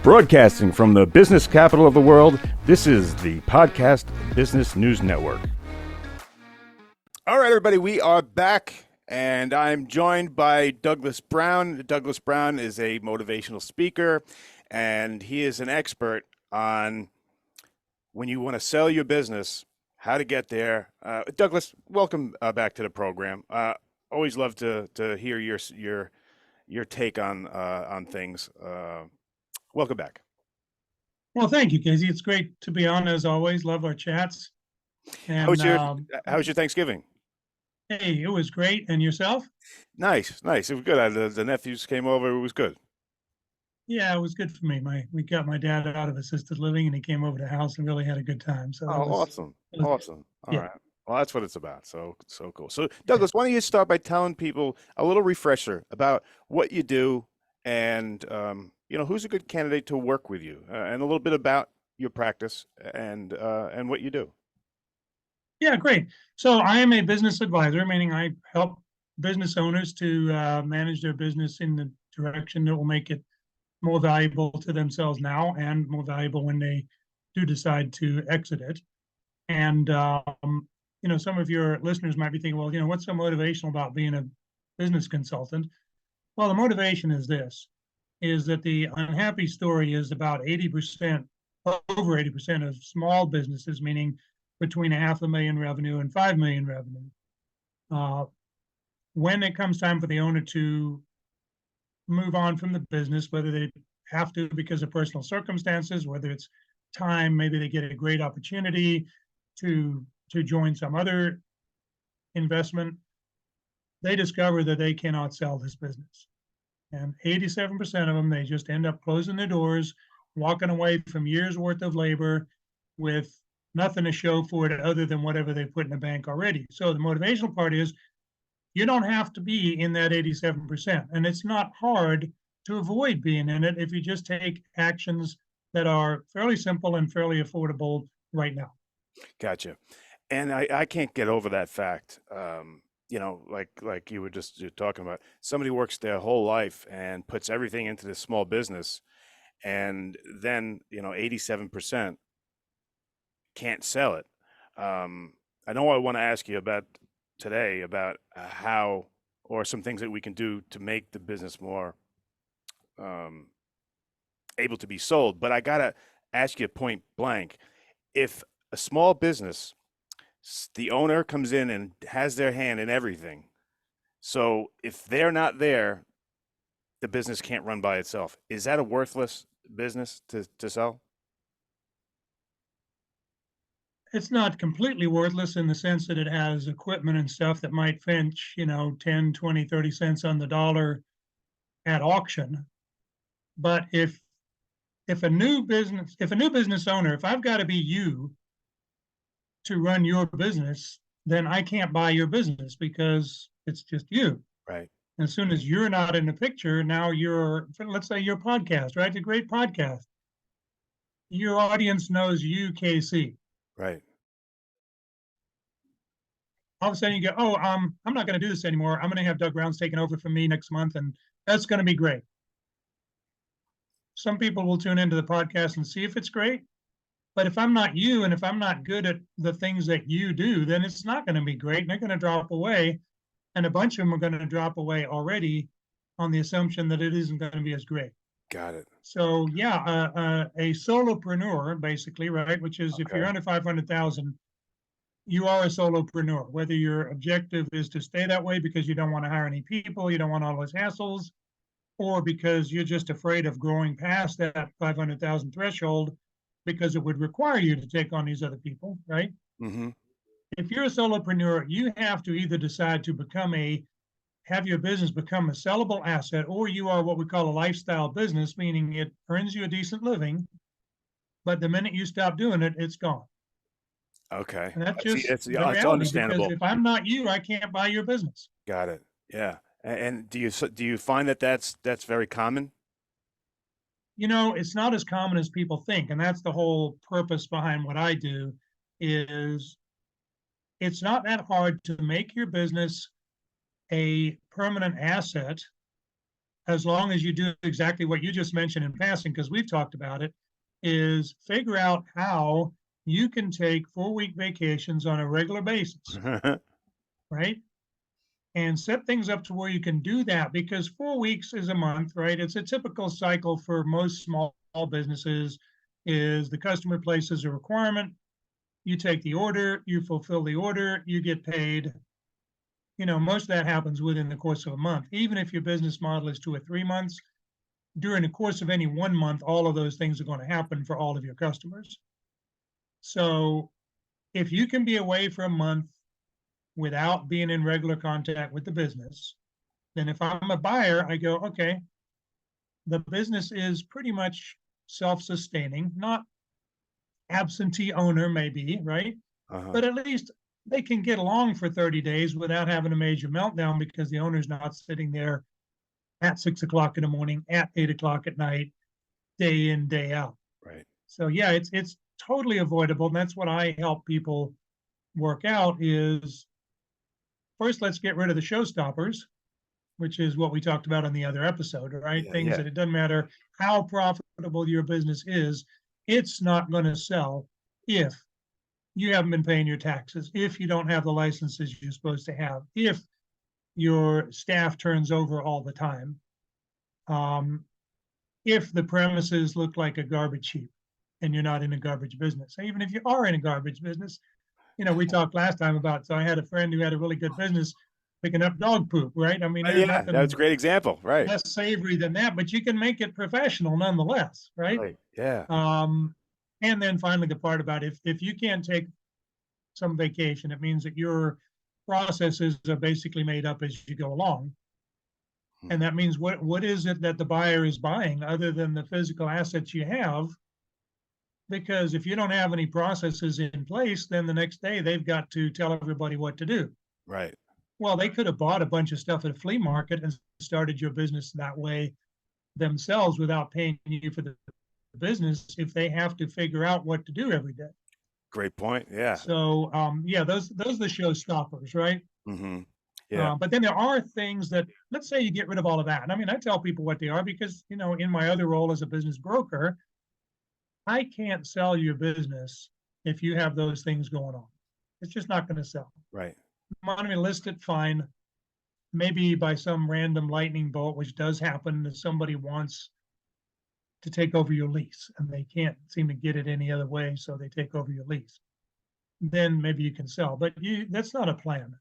Broadcasting from the business capital of the world, this is the Podcast Business News Network. All right, everybody, we are back, and I'm joined by Douglas Brown. Douglas Brown is a motivational speaker, and he is an expert on when you want to sell your business, how to get there. Douglas, welcome back to the program. Always love to hear your take on things. Welcome back. Well, thank you, Casey. It's great to be on as always. Love our chats. And How was your Thanksgiving? hey, it was great. And yourself? Nice. It was good. The nephews came over. It was good. Yeah, it was good for me. We got my dad out of assisted living, and he came over to the house and really had a good time. So Awesome. All yeah. right. Well, that's what it's about. So cool. So Douglas, why don't you start by telling people a little refresher about what you do and who's a good candidate to work with you, and a little bit about your practice and what you do. Yeah, great. So I am a business advisor, meaning I help business owners to manage their business in the direction that will make it more valuable to themselves now and more valuable when they do decide to exit it. And some of your listeners might be thinking, well, what's so motivational about being a business consultant? Well, the motivation is that the unhappy story is about 80%, over 80% of small businesses, meaning between $500,000 revenue and $5 million revenue. When it comes time for the owner to move on from the business, whether they have to because of personal circumstances, whether it's time, maybe they get a great opportunity to join some other investment, they discover that they cannot sell this business. And 87% of them, they just end up closing their doors, walking away from years worth of labor with nothing to show for it other than whatever they put in the bank already. So the motivational part is you don't have to be in that 87%. And it's not hard to avoid being in it if you just take actions that are fairly simple and fairly affordable right now. Gotcha. And I can't get over that fact. Like you were you're talking about, somebody works their whole life and puts everything into this small business, and then 87% can't sell it. I know I want to ask you about today about how, or some things that we can do to make the business more able to be sold. But I gotta ask you point blank, if a small business, the owner comes in and has their hand in everything, so if they're not there, the business can't run by itself. Is that a worthless business to sell? It's not completely worthless in the sense that it has equipment and stuff that might fetch, 10, 20, 30 cents on the dollar at auction. But if a new business owner, if I've got to be you to run your business, then I can't buy your business because it's just you. Right. As soon as you're not in the picture, now let's say your podcast, right? It's a great podcast. Your audience knows you, KC. Right. All of a sudden you go, oh, I'm not going to do this anymore. I'm going to have Doug Brown's taking over from me next month, and that's going to be great. Some people will tune into the podcast and see if it's great. But if I'm not you, and if I'm not good at the things that you do, then it's not going to be great, and they're going to drop away. And a bunch of them are going to drop away already on the assumption that it isn't going to be as great. Got it. So yeah, a solopreneur, basically, right? Which is, if you're under 500,000, you are a solopreneur. Whether your objective is to stay that way because you don't want to hire any people, you don't want all those hassles, or because you're just afraid of growing past that 500,000 threshold because it would require you to take on these other people, right? Mm-hmm. If you're a solopreneur, you have to either decide to have your business become a sellable asset, or you are what we call a lifestyle business, meaning it earns you a decent living, but the minute you stop doing it, it's gone. Okay. And that's just it's the reality, understandable. because if I'm not you, I can't buy your business. Got it. Yeah. And do you find that that's very common? It's not as common as people think, and that's the whole purpose behind what I do. Is it's not that hard to make your business a permanent asset as long as you do exactly what you just mentioned in passing, because we've talked about it, is figure out how you can take 4-week vacations on a regular basis, right? And set things up to where you can do that, because 4 weeks is a month, right? It's a typical cycle for most small businesses. Is the customer places a requirement, you take the order, you fulfill the order, you get paid. Most of that happens within the course of a month. Even if your business model is 2 or 3 months, during the course of any 1 month, all of those things are going to happen for all of your customers. So if you can be away for a month without being in regular contact with the business, then if I'm a buyer, I go, okay, the business is pretty much self-sustaining, not absentee owner maybe, right? But at least they can get along for 30 days without having a major meltdown, because the owner's not sitting there at 6 o'clock in the morning, at 8 o'clock at night, day in, day out. Right. So yeah, it's totally avoidable. And that's what I help people work out is, first, let's get rid of the showstoppers, which is what we talked about on the other episode, right? Things that it doesn't matter how profitable your business is, it's not going to sell if you haven't been paying your taxes, if you don't have the licenses you're supposed to have, if your staff turns over all the time, if the premises look like a garbage heap and you're not in a garbage business. Even if you are in a garbage business, we talked last time about, so I had a friend who had a really good business picking up dog poop, right? I mean, there's nothing that's a great example, right? less savory than that, but you can make it professional nonetheless, right? Right. Yeah. And then finally the part about if you can't take some vacation, it means that your processes are basically made up as you go along. And that means what is it that the buyer is buying other than the physical assets you have? Because if you don't have any processes in place, then the next day they've got to tell everybody what to do. Right. Well, they could have bought a bunch of stuff at a flea market and started your business that way themselves without paying you for the business if they have to figure out what to do every day. Great point. Yeah. So, those are the showstoppers, right? Yeah. But then there are things that, let's say you get rid of all of that. And I mean, I tell people what they are because, in my other role as a business broker, I can't sell your business if you have those things going on. It's just not going to sell. Right. Want me to list it? Fine. Maybe by some random lightning bolt, which does happen, that somebody wants to take over your lease and they can't seem to get it any other way, so they take over your lease. Then maybe you can sell, but that's not a plan.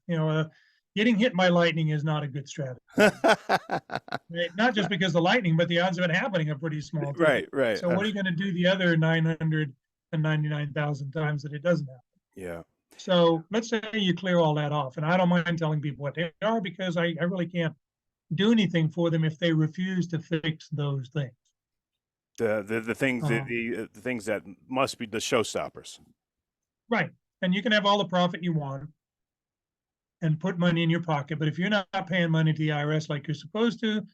Getting hit by lightning is not a good strategy. Right? Not just because of lightning, but the odds of it happening are pretty small too. Right. So what are you going to do the other 999,000 times that it doesn't happen? Yeah. So let's say you clear all that off, and I don't mind telling people what they are because I really can't do anything for them if they refuse to fix those things. The things the things that must be the showstoppers. Right. And you can have all the profit you want and put money in your pocket, but if you're not paying money to the IRS like you're supposed to,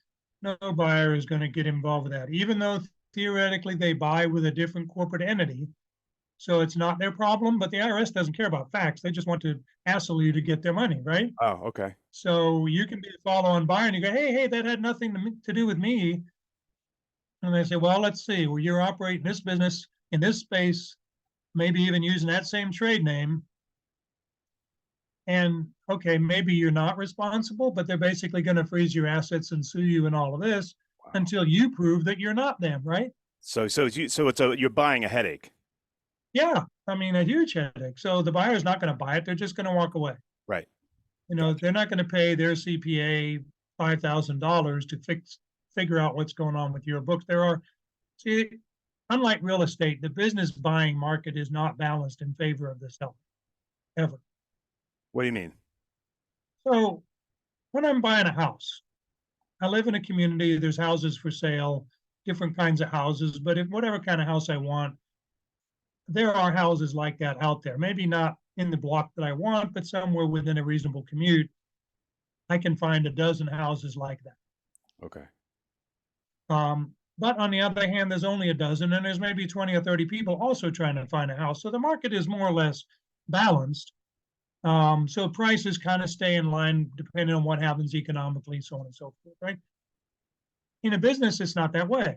no buyer is going to get involved with that, even though theoretically they buy with a different corporate entity. So it's not their problem, but the IRS doesn't care about facts. They just want to hassle you to get their money, right? Oh, okay. So you can be a follow-on buyer and you go, hey, that had nothing to do with me. And they say, well, let's see, well, you're operating this business in this space, maybe even using that same trade name. And okay, maybe you're not responsible, but they're basically going to freeze your assets and sue you and all of this until you prove that you're not them, right? So you're buying a headache. Yeah, I mean, a huge headache. So the buyer's not going to buy it; they're just going to walk away. Right. Gotcha. They're not going to pay their CPA $5,000 to figure out what's going on with your books. Unlike real estate, the business buying market is not balanced in favor of the seller, ever. What do you mean? So when I'm buying a house, I live in a community, there's houses for sale, different kinds of houses, but if whatever kind of house I want, there are houses like that out there. Maybe not in the block that I want, but somewhere within a reasonable commute, I can find a dozen houses like that. Okay. But on the other hand, there's only a dozen, and there's maybe 20 or 30 people also trying to find a house. So the market is more or less balanced. So prices kind of stay in line depending on what happens economically, so on and so forth, right? In a business, it's not that way.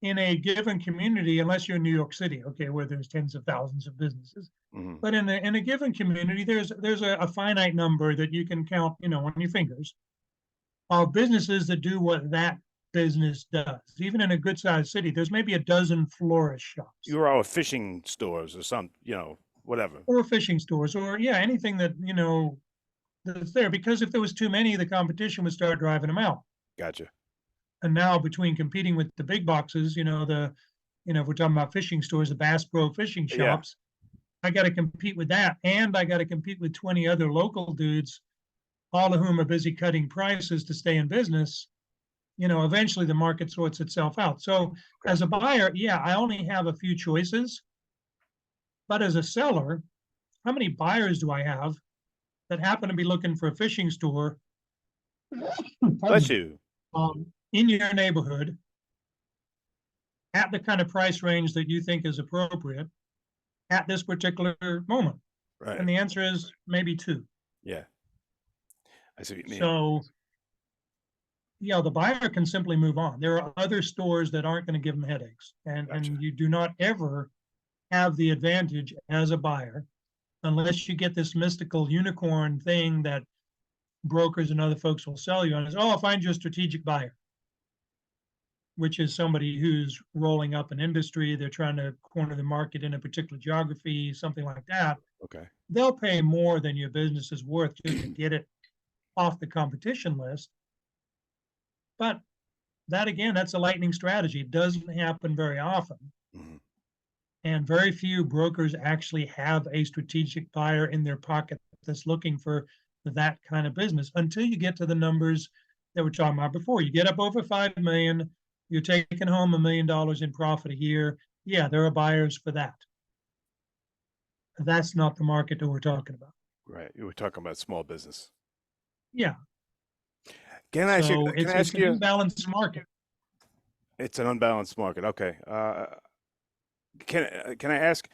In a given community, unless you're in New York City, okay, where there's tens of thousands of businesses, but in a given community, there's a finite number that you can count, on your fingers, of businesses that do what that business does. Even in a good sized city, there's maybe a dozen florist shops. You're our fishing stores or some, whatever. Or fishing stores, or anything that, that's there. Because if there was too many, the competition would start driving them out. Gotcha. And now between competing with the big boxes, if we're talking about fishing stores, the Bass Pro fishing shops, I got to compete with that. And I got to compete with 20 other local dudes, all of whom are busy cutting prices to stay in business. Eventually the market sorts itself out. So as a buyer, I only have a few choices. But as a seller, how many buyers do I have that happen to be looking for a fishing store? Bless you. In your neighborhood, at the kind of price range that you think is appropriate at this particular moment? Right. And the answer is maybe two. Yeah. I see what you mean. So, the buyer can simply move on. There are other stores that aren't going to give them headaches. And you do not ever have the advantage as a buyer unless you get this mystical unicorn thing that brokers and other folks will sell you on. Is, I'll find you a strategic buyer, which is somebody who's rolling up an industry. They're trying to corner the market in a particular geography, something like that. Okay. They'll pay more than your business is worth just to get it off the competition list. But that, again, that's a lightning strategy. It doesn't happen very often. And very few brokers actually have a strategic buyer in their pocket that's looking for that kind of business until you get to the numbers that we're talking about before. You get up over 5 million, you're taking home $1 million in profit a year. Yeah, there are buyers for that. That's not the market that we're talking about. Right. You were talking about small business. Yeah. Can I ask you? It's an unbalanced market. It's an unbalanced market. Okay. Can I ask?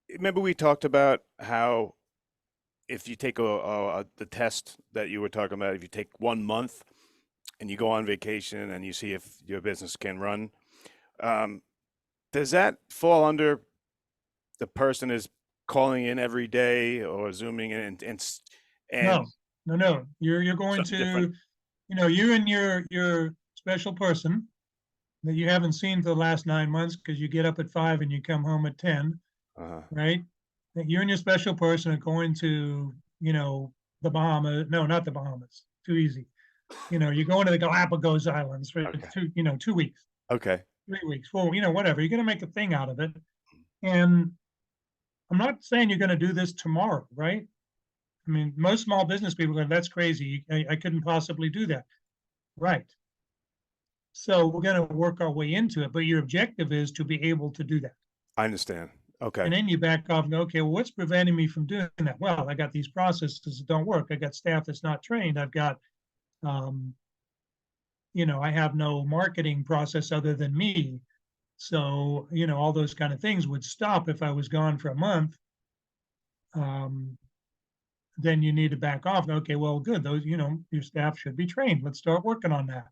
Remember we talked about how if you take the test that you were talking about, if you take 1 month and you go on vacation and you see if your business can run, does that fall under the person is calling in every day or zooming in and No. You're going to different. You and your special person that you haven't seen for the last 9 months because you get up at 5 and you come home at 10, right? That you and your special person are going to, the Bahamas. No, not the Bahamas. Too easy. You're going to the Galapagos Islands for 2 weeks. Okay. 3 weeks. Well, whatever. You're going to make a thing out of it. And I'm not saying you're going to do this tomorrow, right? I mean, most small business people go, that's crazy. I couldn't possibly do that. Right. So we're going to work our way into it. But your objective is to be able to do that. I understand. Okay. And then you back off and go, okay, well, what's preventing me from doing that? Well, I got these processes that don't work. I got staff that's not trained. I've got, I have no marketing process other than me. So, all those kind of things would stop if I was gone for a month. Then you need to back off. Okay, well, good. Those, your staff should be trained. Let's start working on that.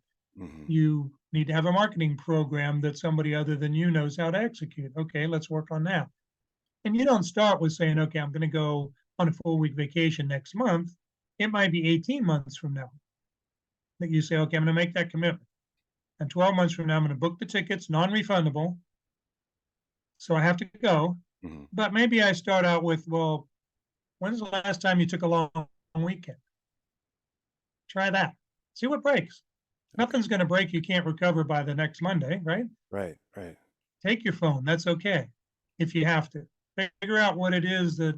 You need to have a marketing program that somebody other than you knows how to execute. Okay, let's work on that. And you don't start with saying, okay, I'm going to go on a 4-week vacation next month. It might be 18 months from now that you say, okay, I'm going to make that commitment. And 12 months from now, I'm going to book the tickets, non-refundable. So I have to go. But maybe I start out with, well, when's the last time you took a long weekend? Try that. See what breaks. Nothing's going to break. You can't recover by the next Monday, right? Right. Take your phone. That's okay if you have to. Figure out what it is that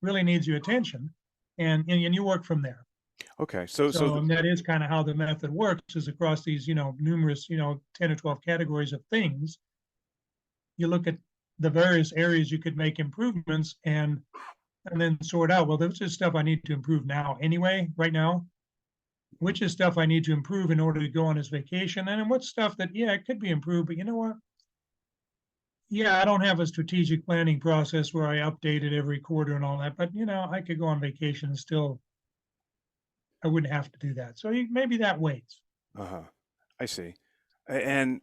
really needs your attention, and you work from there. Okay. So that is kind of how the method works, is across these, numerous, 10 or 12 categories of things. You look at the various areas you could make improvements and then sort out, well, this is stuff I need to improve now anyway, right now. Which is stuff I need to improve in order to go on this vacation, and then what's stuff that, it could be improved, but you know what? I don't have a strategic planning process where I update it every quarter and all that, but I could go on vacation and still I wouldn't have to do that. So maybe that waits. Uh-huh. I see. And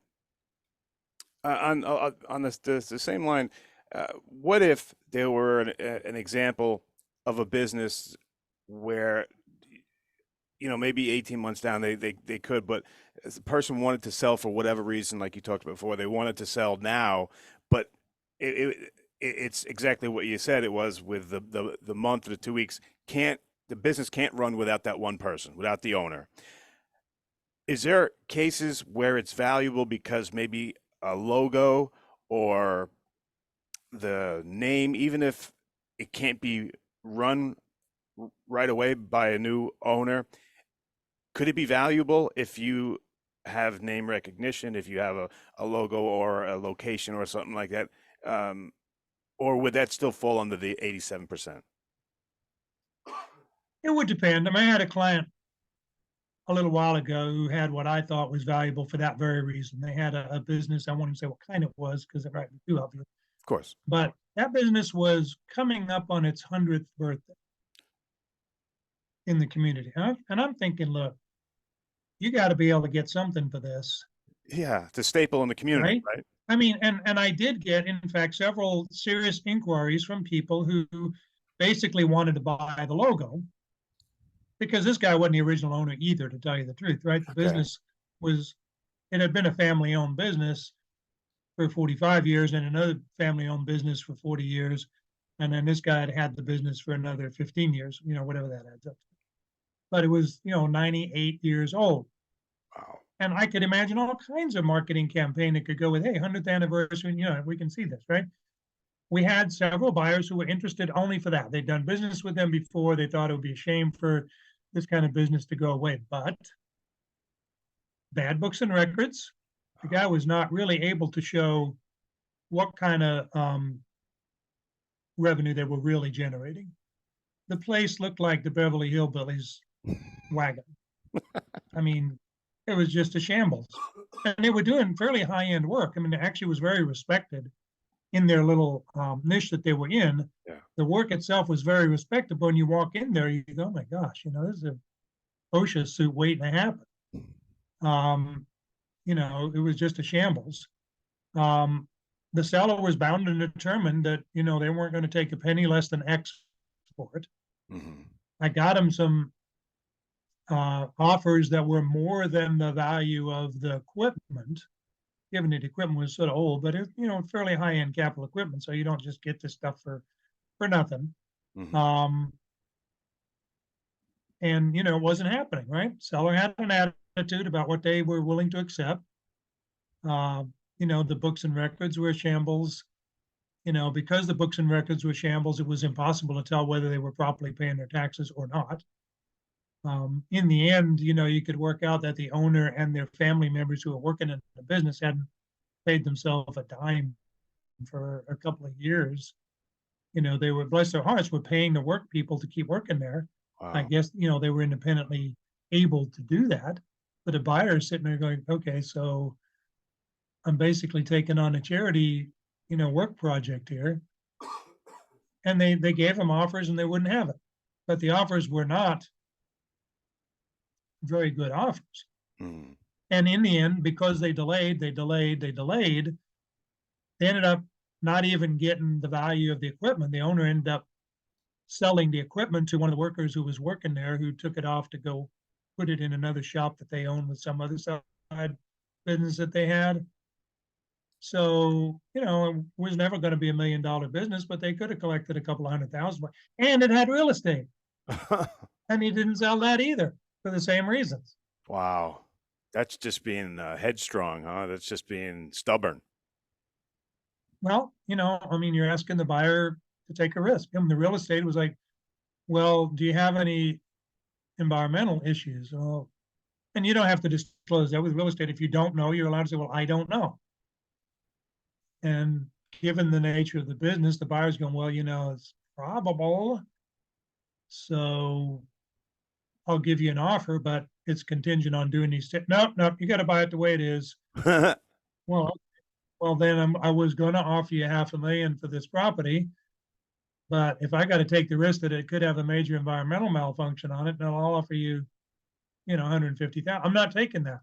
on the same line, what if there were an example of a business where, maybe 18 months down they could, but if the person wanted to sell for whatever reason, like you talked about before, they wanted to sell now, but it's exactly what you said it was with the month or the 2 weeks. The business can't run without that one person, without the owner. Is there cases where it's valuable because maybe a logo or the name, even if it can't be run right away by a new owner, could it be valuable if you have name recognition, if you have a logo or a location or something like that? Or would that still fall under the 87%? It would depend. I mean, I had a client a little while ago who had what I thought was valuable for that very reason. They had a business. I won't even say what kind it was because it might be too obvious. Of course. But that business was coming up on its 100th birthday in the community. And I'm thinking, look, you got to be able to get something for this. Yeah, it's a staple in the community, right? I mean, and I did get, in fact, several serious inquiries from people who basically wanted to buy the logo because this guy wasn't the original owner either, to tell you the truth, right? The business it had been a family-owned business for 45 years and another family-owned business for 40 years. And then this guy had had the business for another 15 years, whatever that adds up to. But it was, 98 years old. Wow. And I could imagine all kinds of marketing campaign that could go with, hey, 100th anniversary, we can see this, right? We had several buyers who were interested only for that. They'd done business with them before. They thought it would be a shame for this kind of business to go away. But bad books and records, the guy was not really able to show what kind of revenue they were really generating. The place looked like the Beverly Hillbillies wagon. I mean, it was just a shambles. And they were doing fairly high-end work. I mean, it actually was very respected in their little niche that they were in. Yeah. The work itself was very respectable. When you walk in there, you go, oh my gosh, this is a OSHA suit waiting to happen. It was just a shambles. The seller was bound and determined that, they weren't going to take a penny less than X for it. Mm-hmm. I got him some offers that were more than the value of the equipment, given that the equipment was sort of old, but it's, fairly high-end capital equipment. So you don't just get this stuff for nothing. Mm-hmm. And, it wasn't happening, right? Seller had an attitude about what they were willing to accept. The books and records were shambles. Because the books and records were shambles, it was impossible to tell whether they were properly paying their taxes or not. In the end, you could work out that the owner and their family members who were working in the business hadn't paid themselves a dime for a couple of years. They were, bless their hearts, were paying the work people to keep working there. Wow. I guess, they were independently able to do that. But the buyer is sitting there going, okay, so I'm basically taking on a charity, work project here. And they gave them offers and they wouldn't have it. But the offers were not very good offers. Mm. And in the end, because they delayed, they ended up not even getting the value of the equipment. The owner ended up selling the equipment to one of the workers who was working there, who took it off to go put it in another shop that they owned with some other side business that they had. So, it was never going to be $1 million business, but they could have collected a couple of $100,000. And it had real estate. And he didn't sell that either for the same reasons. Wow. That's just being headstrong, huh? That's just being stubborn. Well, you're asking the buyer to take a risk. The real estate was like, well, do you have any environmental issues? Well, and you don't have to disclose that with real estate. If you don't know, you're allowed to say, well, I don't know. And given the nature of the business, the buyer's going, well, it's probable. So I'll give you an offer, but it's contingent on doing these. No, you got to buy it the way it is. Well, then I was going to offer you $500,000 for this property, But if I got to take the risk that it could have a major environmental malfunction on it, no, I'll offer you, 150,000. I'm not taking that.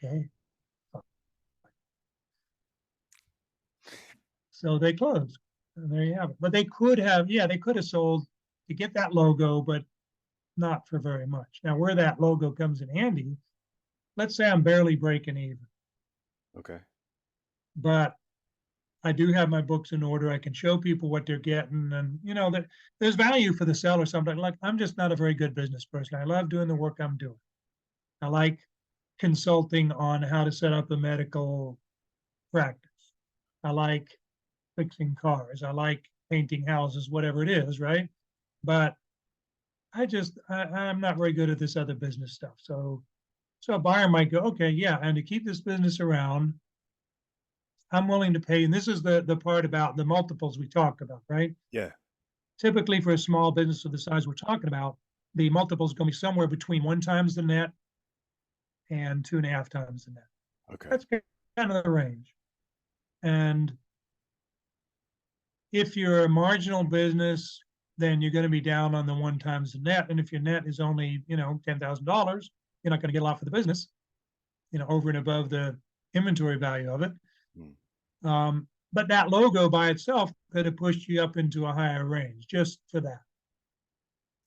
Okay. So they closed. And there you have it. But they could have, they could have sold to get that logo, but not for very much. Now, where that logo comes in handy, let's say I'm barely breaking even, Okay. but I do have my books in order. I can show people what they're getting, and that there's value for the seller. Something like I'm just not a very good business person. I love doing the work I'm doing. I like consulting on how to set up a medical practice. I like fixing cars. I like painting houses, whatever it is, right? But I'm not very good at this other business stuff. So a buyer might go, okay, yeah, and to keep this business around, I'm willing to pay. And this is the part about the multiples we talk about, right? Yeah. Typically for a small business of the size we're talking about, the multiple is going to be somewhere between 1 times the net and 2.5 times the net. Okay. That's kind of the range. And if you're a marginal business, then you're going to be down on the 1 times the net. And if your net is only, $10,000, you're not going to get a lot for the business, over and above the inventory value of it. But that logo by itself could have pushed you up into a higher range just for that.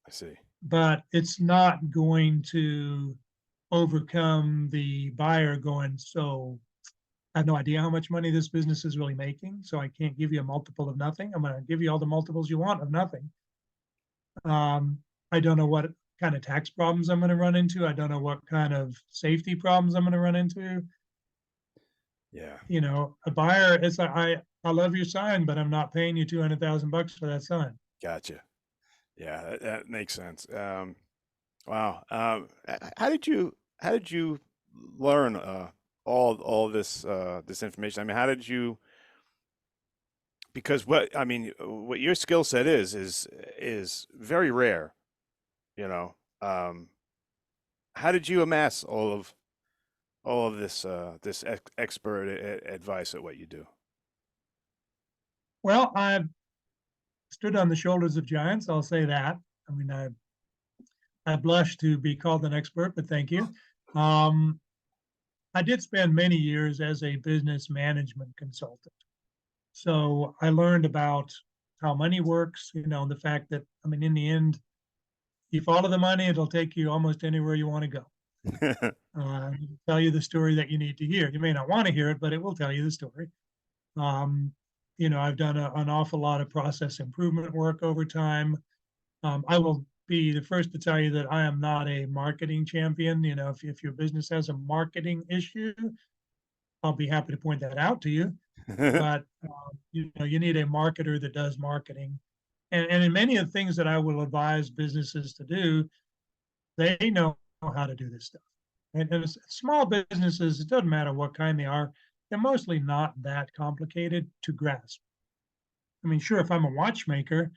I see. But it's not going to overcome the buyer going, so I have no idea how much money this business is really making, so I can't give you a multiple of nothing. I'm going to give you all the multiples you want of nothing. I don't know what kind of tax problems I'm going to run into. I don't know what kind of safety problems I'm going to run into. Yeah. A buyer, it's like, I love your sign, but I'm not paying you $200,000 for that sign. Gotcha. Yeah, that makes sense. Wow. How did you learn all this information? I mean, how did you? Because what your skill set is very rare. You know. How did you amass all of this expert advice at what you do? Well, I've stood on the shoulders of giants. I'll say that. I mean, I blush to be called an expert, but thank you. I did spend many years as a business management consultant. So I learned about how money works, the fact that, I mean, in the end, you follow the money, it'll take you almost anywhere you want to go. Tell you the story that you need to hear. You may not want to hear it, but it will tell you the story. I've done an awful lot of process improvement work over time. I will be the first to tell you that I am not a marketing champion. If your business has a marketing issue, I'll be happy to point that out to you. But you need a marketer that does marketing. And in many of the things that I will advise businesses to do, they know how to do this stuff. And small businesses, it doesn't matter what kind they are, they're mostly not that complicated to grasp. I mean, sure, if I'm a watchmaker,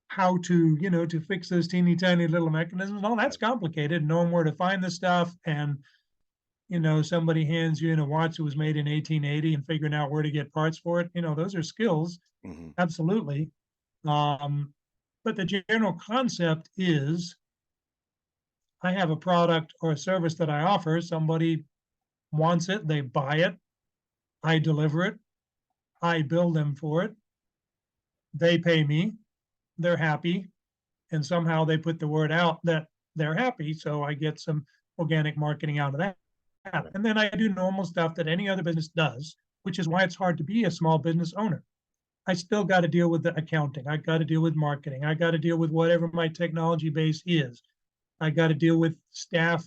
how to fix those teeny tiny little mechanisms, all that's complicated, knowing where to find the stuff, and somebody hands you in a watch that was made in 1880 and figuring out where to get parts for it, those are skills. Mm-hmm. Absolutely. But the general concept is, I have a product or a service that I offer. Somebody wants it, they buy it, I deliver it, I bill them for it, they pay me, they're happy, and somehow they put the word out that they're happy. So I get some organic marketing out of that. And then I do normal stuff that any other business does, which is why it's hard to be a small business owner. I still got to deal with the accounting. I got to deal with marketing. I got to deal with whatever my technology base is. I got to deal with staff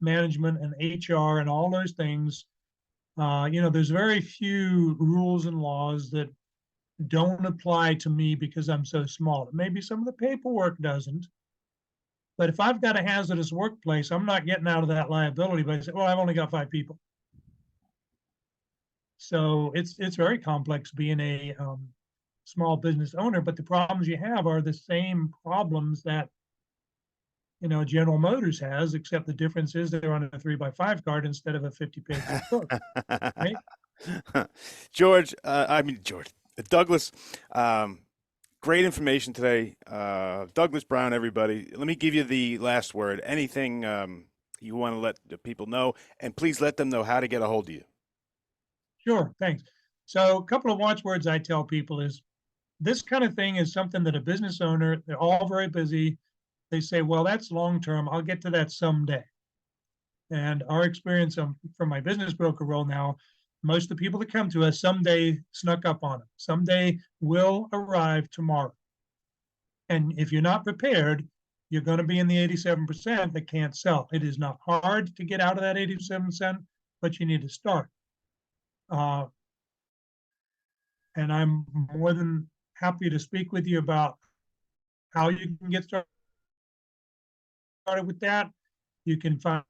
management and HR and all those things. There's very few rules and laws that don't apply to me because I'm so small. Maybe some of the paperwork doesn't. But if I've got a hazardous workplace, I'm not getting out of that liability by saying, well, I've only got 5 people. So it's very complex being a small business owner, but the problems you have are the same problems that General Motors has, except the difference is they're on a 3x5 card instead of a 50-page book. Right? Douglas, great information today. Douglas Brown, everybody. Let me give you the last word. Anything you want to let the people know, and please let them know how to get a hold of you. Sure, thanks. So a couple of watchwords I tell people is this kind of thing is something that a business owner, they're all very busy. They say, well, that's long-term. I'll get to that someday. And our experience from my business broker role now, most of the people that come to us someday snuck up on them. Someday will arrive tomorrow. And if you're not prepared, you're going to be in the 87% that can't sell. It is not hard to get out of that 87%, but you need to start. And I'm more than happy to speak with you about how you can get started with that. You can find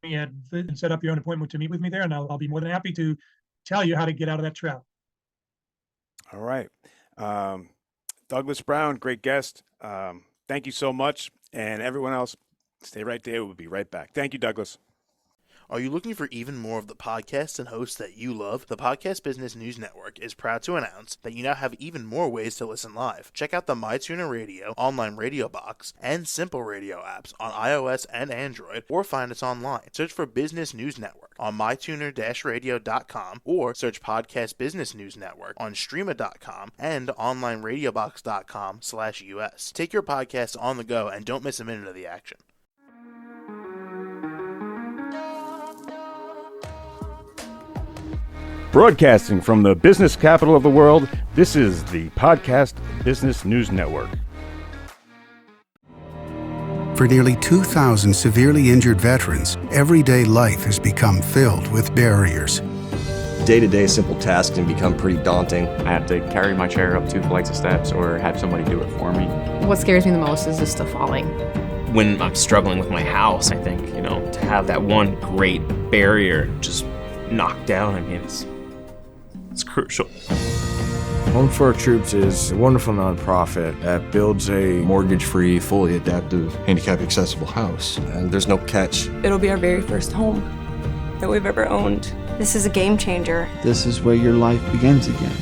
me at and set up your own appointment to meet with me there, and I'll be more than happy to tell you how to get out of that trap. All right. Douglas Brown, great guest. Thank you so much. And everyone else, stay right there. We'll be right back. Thank you, Douglas. Are you looking for even more of the podcasts and hosts that you love? The Podcast Business News Network is proud to announce that you now have even more ways to listen live. Check out the MyTuner Radio, online radio box, and Simple Radio apps on iOS and Android, or find us online. Search for Business News Network on mytuner-radio.com, or search Podcast Business News Network on streama.com and onlineradiobox.com/US. Take your podcast on the go and don't miss a minute of the action. Broadcasting from the business capital of the world, this is the Podcast Business News Network. For nearly 2,000 severely injured veterans, everyday life has become filled with barriers. Day-to-day simple tasks can become pretty daunting. I have to carry my chair up 2 flights of steps or have somebody do it for me. What scares me the most is just the falling. When I'm struggling with my house, I think, to have that one great barrier just knocked down, it's crucial. Home for Our Troops is a wonderful nonprofit that builds a Mortgage-free, fully adaptive, handicap-accessible house. And there's no catch. It'll be our very first home that we've ever owned. This is a game changer. This is where your life begins again.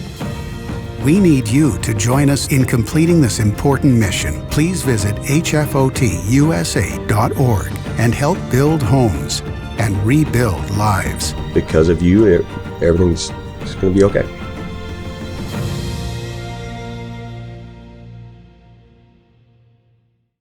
We need you to join us in completing this important mission. Please visit hfotusa.org and help build homes and rebuild lives. Because of you, everything's going to be okay.